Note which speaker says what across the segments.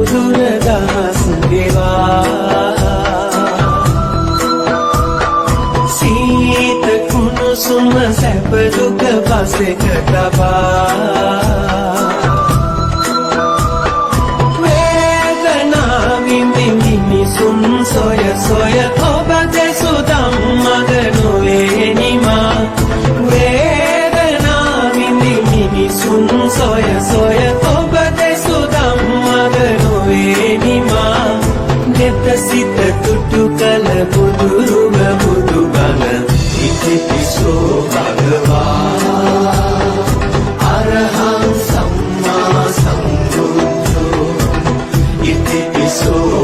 Speaker 1: මధుර දහස් ගෙවා සීත කුණුසුම සැප දුක පසෙක තබා මිනිසුන් සොය සොය ඔබ දෙසු ධම්මග නොවේ නිමා වේදනා විඳි මිනිසුන් සොය සොය ඔබ දෙසු ධම්මග නොවේ නිමා නෙත සිත තුටු කල බුදුරුම බුදුබණ ඉතිපිසෝ භගවා අරහං සම්මා සම්බුද්ධෝ ඉතිපිසෝ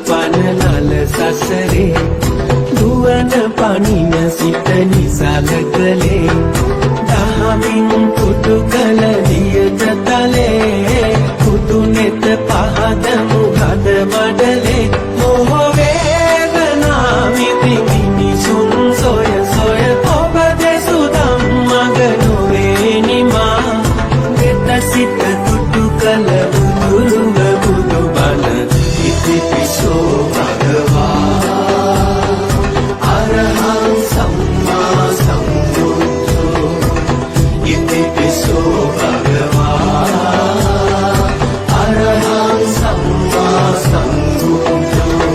Speaker 1: පනනල සසරේ දුවන පනින සිත නිසල කලේ දහමින් පුතු කල දියට තලේ පුතු නෙත පහද මුහද මඩලේ මොහ වේදනා විඳි මිනිසුන් සොය සොය ඔබ දෙසු ධම්මග නොවේ නිමා නෙත සිත තුටු කල බුදුරුම බුදුබණ ඉතිපිසෝ භගවා අරහං සම්මා සම්බුද්ධෝ ඉතිපිසෝ භගවා අරහං සම්මා සම්බුද්ධෝ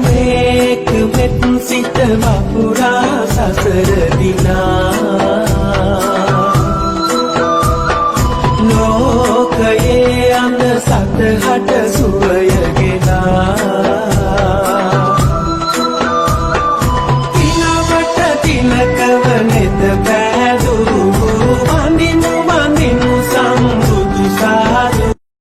Speaker 1: මේක වෙත් සිත වපුරා සසර දිනා ලෝකයේ අන්ද සතහට සුවය තිලකව නෙත